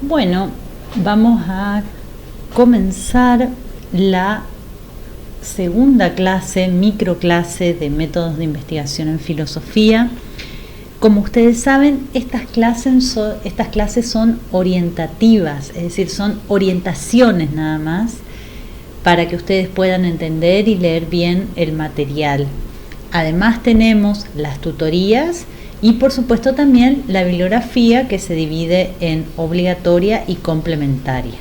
Bueno, vamos a comenzar la segunda clase, microclase de métodos de investigación en filosofía. Como ustedes saben, estas clases son orientativas, es decir, son orientaciones nada más para que ustedes puedan entender y leer bien el material. Además tenemos las tutorías y por supuesto también la bibliografía, que se divide en obligatoria y complementaria.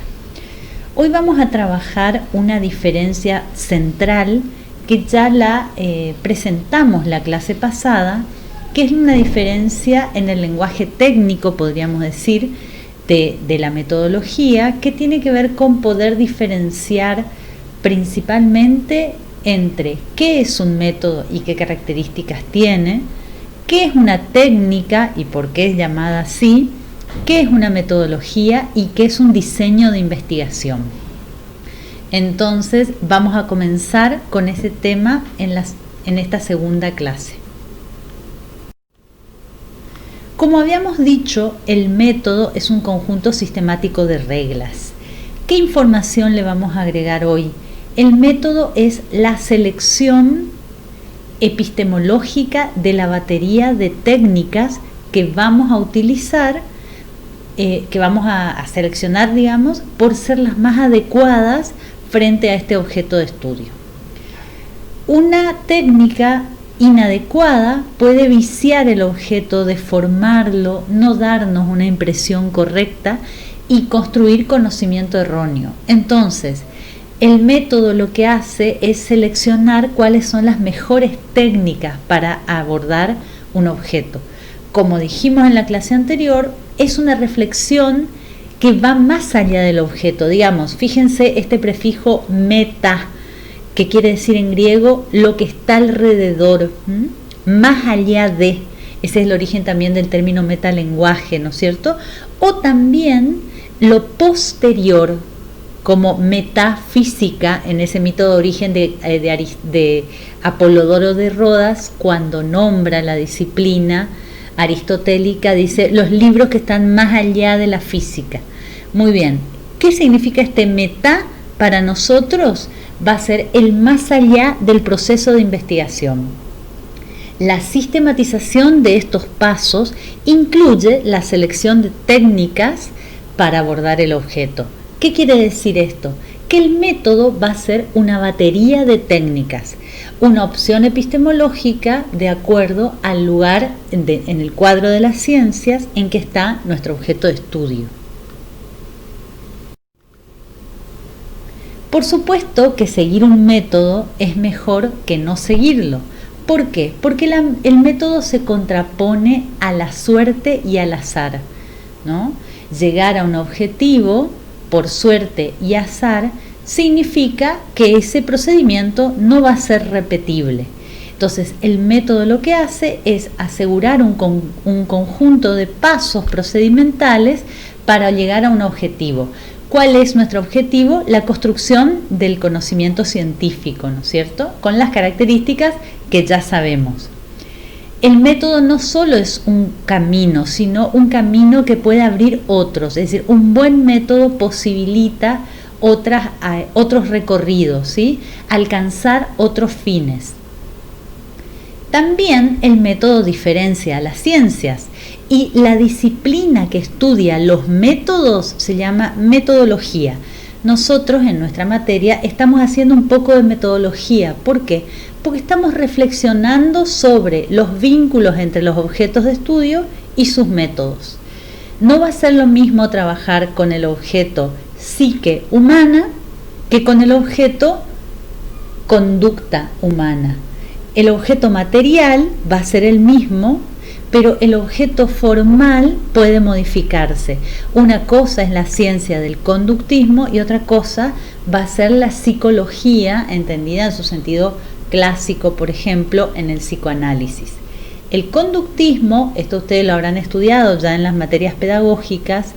Hoy vamos a trabajar una diferencia central que ya la presentamos la clase pasada, que es una diferencia en el lenguaje técnico, podríamos decir, de la metodología, que tiene que ver con poder diferenciar principalmente entre qué es un método y qué características tiene, qué es una técnica y por qué es llamada así, qué es una metodología y qué es un diseño de investigación. Entonces vamos a comenzar con ese tema en esta segunda clase. Como habíamos dicho, el método es un conjunto sistemático de reglas. ¿Qué información le vamos a agregar hoy? El método es la selección epistemológica de la batería de técnicas que vamos a utilizar, que vamos a seleccionar, digamos, por ser las más adecuadas frente a este objeto de estudio. Una técnica inadecuada puede viciar el objeto, deformarlo, no darnos una impresión correcta y construir conocimiento erróneo. Entonces, el método lo que hace es seleccionar cuáles son las mejores técnicas para abordar un objeto. Como dijimos en la clase anterior, es una reflexión que va más allá del objeto. Digamos, fíjense este prefijo meta, que quiere decir en griego lo que está alrededor, más allá de. Ese es el origen también del término metalenguaje, ¿no es cierto? O también lo posterior, como metafísica, en ese mito de origen de Apolodoro de Rodas, cuando nombra la disciplina aristotélica, dice los libros que están más allá de la física. Muy bien, ¿qué significa este meta? Para nosotros va a ser el más allá del proceso de investigación. La sistematización de estos pasos incluye la selección de técnicas para abordar el objeto. ¿Qué quiere decir esto? Que el método va a ser una batería de técnicas, una opción epistemológica de acuerdo al lugar en el cuadro de las ciencias en que está nuestro objeto de estudio. Por supuesto que seguir un método es mejor que no seguirlo. ¿Por qué? Porque el método se contrapone a la suerte y al azar, ¿no? Llegar a un objetivo por suerte y azar significa que ese procedimiento no va a ser repetible. Entonces, el método lo que hace es asegurar un conjunto de pasos procedimentales para llegar a un objetivo. ¿Cuál es nuestro objetivo? La construcción del conocimiento científico, ¿no es cierto? Con las características que ya sabemos. El método no solo es un camino, sino un camino que puede abrir otros. Es decir, un buen método posibilita otros recorridos, ¿sí? Alcanzar otros fines. También el método diferencia a las ciencias y la disciplina que estudia los métodos se llama metodología. Nosotros en nuestra materia estamos haciendo un poco de metodología. ¿Por qué? Porque estamos reflexionando sobre los vínculos entre los objetos de estudio y sus métodos. No va a ser lo mismo trabajar con el objeto psique humana que con el objeto conducta humana. El objeto material va a ser el mismo, pero el objeto formal puede modificarse. Una cosa es la ciencia del conductismo y otra cosa va a ser la psicología, entendida en su sentido clásico, por ejemplo, en el psicoanálisis. El conductismo, esto ustedes lo habrán estudiado ya en las materias pedagógicas,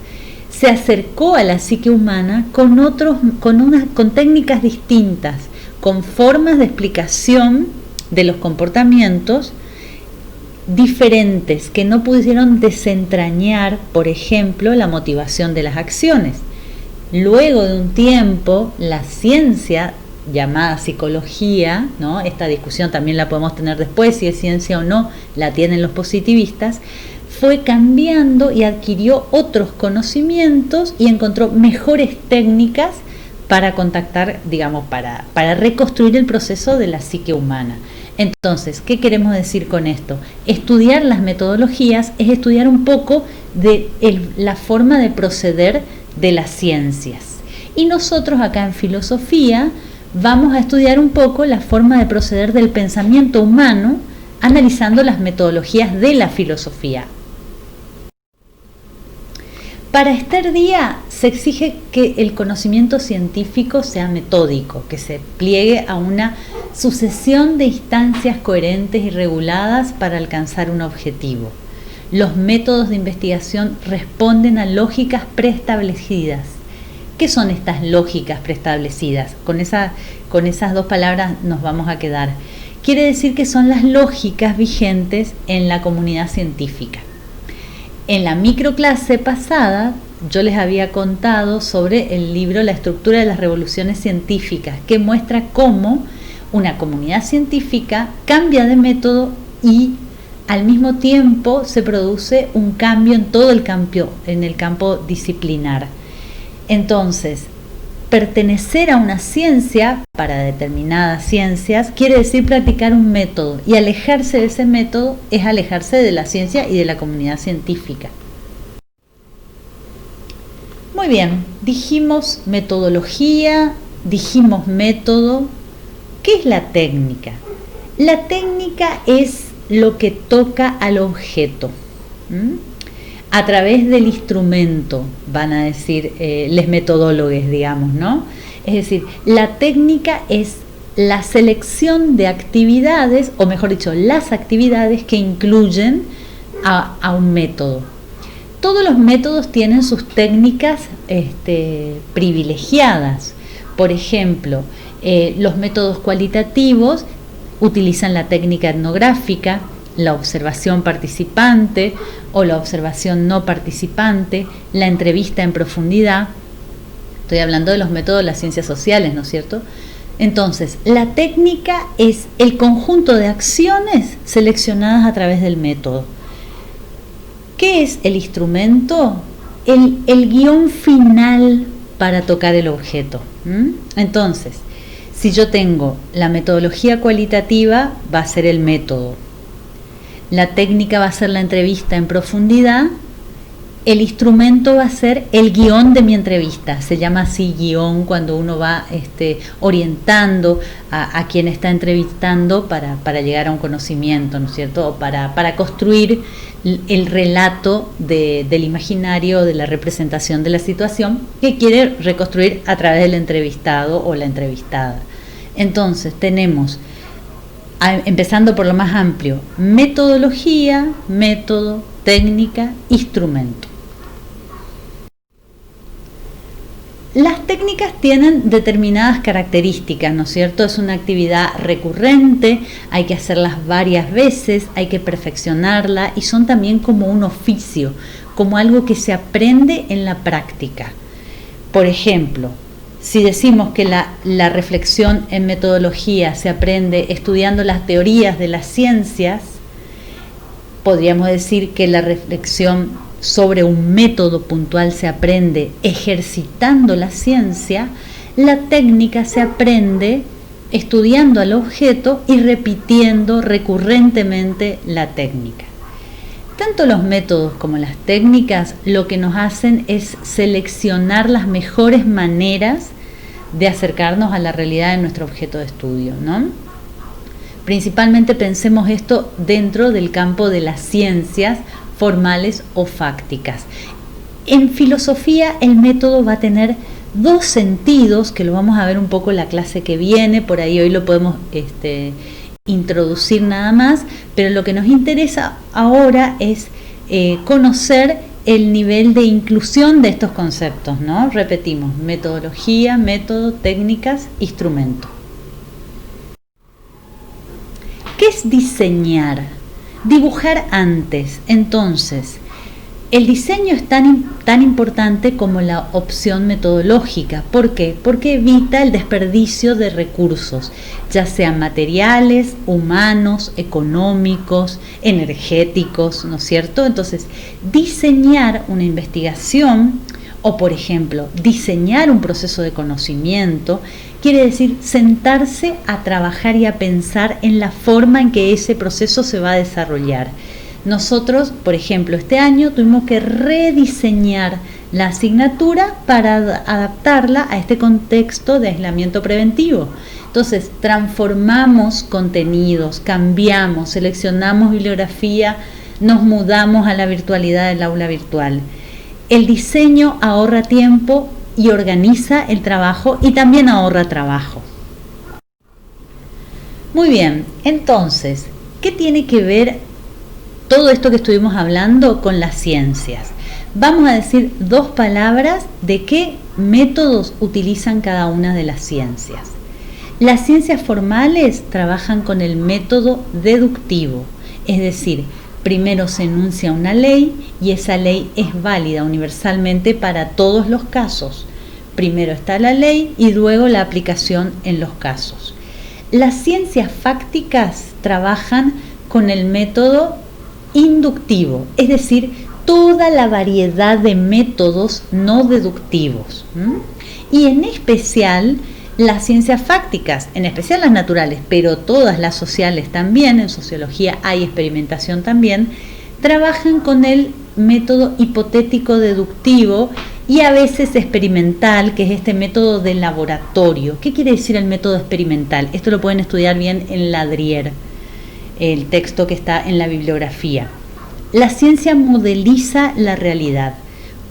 se acercó a la psique humana con técnicas distintas, con formas de explicación de los comportamientos diferentes que no pudieron desentrañar, por ejemplo, la motivación de las acciones. Luego de un tiempo, la ciencia llamada psicología, ¿no? Esta discusión también la podemos tener después, si es ciencia o no, la tienen los positivistas, fue cambiando y adquirió otros conocimientos y encontró mejores técnicas para contactar, digamos, para reconstruir el proceso de la psique humana. Entonces, ¿qué queremos decir con esto? Estudiar las metodologías es estudiar un poco de la forma de proceder de las ciencias. Y nosotros acá en filosofía vamos a estudiar un poco la forma de proceder del pensamiento humano, analizando las metodologías de la filosofía. Para Esther Díaz se exige que el conocimiento científico sea metódico, que se pliegue a una sucesión de instancias coherentes y reguladas para alcanzar un objetivo. Los métodos de investigación responden a lógicas preestablecidas. ¿Qué son estas lógicas preestablecidas? Con esas dos palabras nos vamos a quedar. Quiere decir que son las lógicas vigentes en la comunidad científica. En la microclase pasada yo les había contado sobre el libro La estructura de las revoluciones científicas, que muestra cómo una comunidad científica cambia de método y al mismo tiempo se produce un cambio en todo el campo disciplinar. Entonces, pertenecer a una ciencia, para determinadas ciencias, quiere decir practicar un método, y alejarse de ese método es alejarse de la ciencia y de la comunidad científica. Muy bien, dijimos metodología, dijimos método. ¿Qué es la técnica? La técnica es lo que toca al objeto. A través del instrumento, van a decir les metodólogos, digamos, ¿no? Es decir, la técnica es la selección de actividades, o mejor dicho, las actividades que incluyen a un método. Todos los métodos tienen sus técnicas privilegiadas. Por ejemplo, los métodos cualitativos utilizan la técnica etnográfica, la observación participante o la observación no participante, la entrevista en profundidad. Estoy hablando de los métodos de las ciencias sociales, ¿no es cierto? Entonces, la técnica es el conjunto de acciones seleccionadas a través del método. ¿Qué es el instrumento? El guión final para tocar el objeto. Entonces, si yo tengo la metodología cualitativa, va a ser el método. La técnica va a ser la entrevista en profundidad. El instrumento va a ser el guión de mi entrevista. Se llama así guión cuando uno va orientando a quien está entrevistando para llegar a un conocimiento, ¿no es cierto? O para construir el relato del imaginario, de la representación de la situación que quiere reconstruir a través del entrevistado o la entrevistada. Entonces tenemos, empezando por lo más amplio, metodología, método, técnica, instrumento. Las técnicas tienen determinadas características, ¿no es cierto? Es una actividad recurrente, hay que hacerlas varias veces, hay que perfeccionarla y son también como un oficio, como algo que se aprende en la práctica. Por ejemplo, si decimos que la reflexión en metodología se aprende estudiando las teorías de las ciencias, podríamos decir que la reflexión sobre un método puntual se aprende ejercitando la ciencia. La técnica se aprende estudiando al objeto y repitiendo recurrentemente la técnica. Tanto los métodos como las técnicas lo que nos hacen es seleccionar las mejores maneras de acercarnos a la realidad de nuestro objeto de estudio, ¿no? Principalmente pensemos esto dentro del campo de las ciencias formales o fácticas. En filosofía el método va a tener dos sentidos, que lo vamos a ver un poco en la clase que viene, por ahí hoy lo podemos introducir nada más, pero lo que nos interesa ahora es conocer el nivel de inclusión de estos conceptos, ¿no? Repetimos, metodología, método, técnicas, instrumento. ¿Qué es diseñar? Dibujar antes. Entonces, el diseño es tan importante como la opción metodológica. ¿Por qué? Porque evita el desperdicio de recursos, ya sean materiales, humanos, económicos, energéticos, ¿no es cierto? Entonces, diseñar una investigación o, por ejemplo, diseñar un proceso de conocimiento quiere decir sentarse a trabajar y a pensar en la forma en que ese proceso se va a desarrollar. Nosotros, por ejemplo, este año tuvimos que rediseñar la asignatura para adaptarla a este contexto de aislamiento preventivo. Entonces, transformamos contenidos, cambiamos, seleccionamos bibliografía, nos mudamos a la virtualidad del aula virtual. El diseño ahorra tiempo y organiza el trabajo y también ahorra trabajo. Muy bien, entonces, ¿qué tiene que ver todo esto que estuvimos hablando con las ciencias? Vamos a decir dos palabras de qué métodos utilizan cada una de las ciencias. Las ciencias formales trabajan con el método deductivo, es decir, primero se enuncia una ley y esa ley es válida universalmente para todos los casos. Primero está la ley y luego la aplicación en los casos. Las ciencias fácticas trabajan con el método inductivo, es decir, toda la variedad de métodos no deductivos. Y en especial las ciencias fácticas, en especial las naturales, pero todas las sociales también, en sociología hay experimentación también, trabajan con el método hipotético deductivo y a veces experimental, que es este método de laboratorio. ¿Qué quiere decir el método experimental? Esto lo pueden estudiar bien en Ladrier, el texto que está en la bibliografía. La ciencia modeliza la realidad,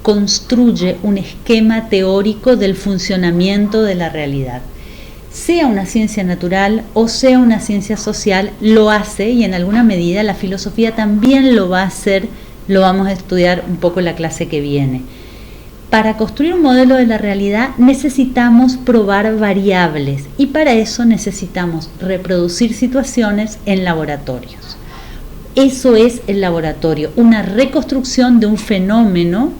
construye un esquema teórico del funcionamiento de la realidad. Sea una ciencia natural o sea una ciencia social, lo hace, y en alguna medida la filosofía también lo va a hacer, lo vamos a estudiar un poco en la clase que viene. Para construir un modelo de la realidad necesitamos probar variables y para eso necesitamos reproducir situaciones en laboratorios. Eso es el laboratorio, una reconstrucción de un fenómeno,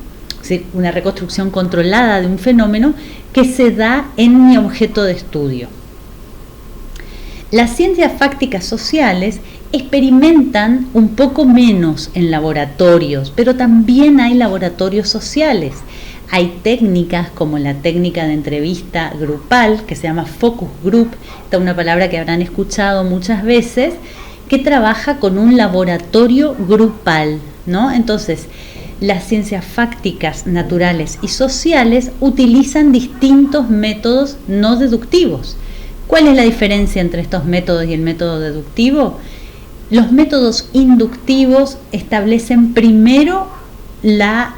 una reconstrucción controlada de un fenómeno que se da en mi objeto de estudio. Las ciencias fácticas sociales experimentan un poco menos en laboratorios, pero también hay laboratorios sociales. Hay técnicas como la técnica de entrevista grupal, que se llama focus group, esta es una palabra que habrán escuchado muchas veces, que trabaja con un laboratorio grupal, ¿no? Entonces, las ciencias fácticas, naturales y sociales utilizan distintos métodos no deductivos. ¿Cuál es la diferencia entre estos métodos y el método deductivo? Los métodos inductivos establecen primero la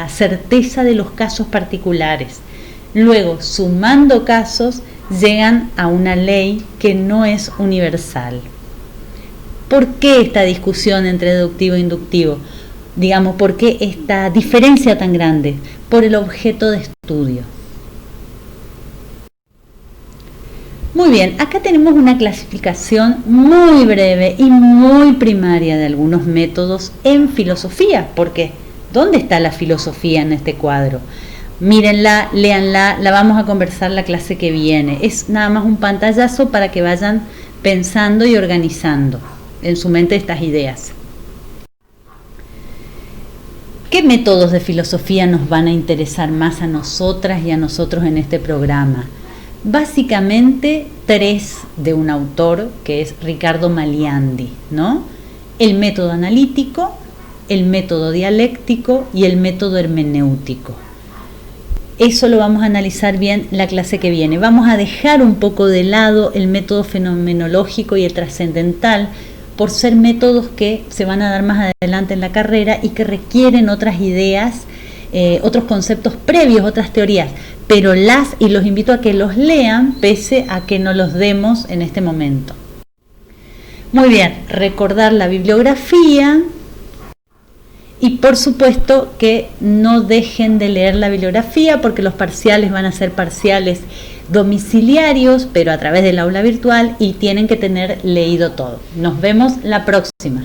certeza de los casos particulares. Luego, sumando casos, llegan a una ley que no es universal. ¿Por qué esta discusión entre deductivo e inductivo? Digamos, ¿por qué esta diferencia tan grande? Por el objeto de estudio. Muy bien, acá tenemos una clasificación muy breve y muy primaria de algunos métodos en filosofía, porque ¿dónde está la filosofía en este cuadro? Mírenla, léanla, la vamos a conversar la clase que viene. Es nada más un pantallazo para que vayan pensando y organizando en su mente estas ideas. ¿Qué métodos de filosofía nos van a interesar más a nosotras y a nosotros en este programa? Básicamente 3 de un autor que es Riccardo Maliandi, ¿no? El método analítico, el método dialéctico y el método hermenéutico. Eso lo vamos a analizar bien la clase que viene. Vamos a dejar un poco de lado el método fenomenológico y el trascendental por ser métodos que se van a dar más adelante en la carrera y que requieren otras ideas, otros conceptos previos, otras teorías, pero los invito a que los lean pese a que no los demos en este momento. Muy bien, recordar la bibliografía y por supuesto que no dejen de leer la bibliografía porque los parciales van a ser parciales domiciliarios, pero a través del aula virtual, y tienen que tener leído todo. Nos vemos la próxima.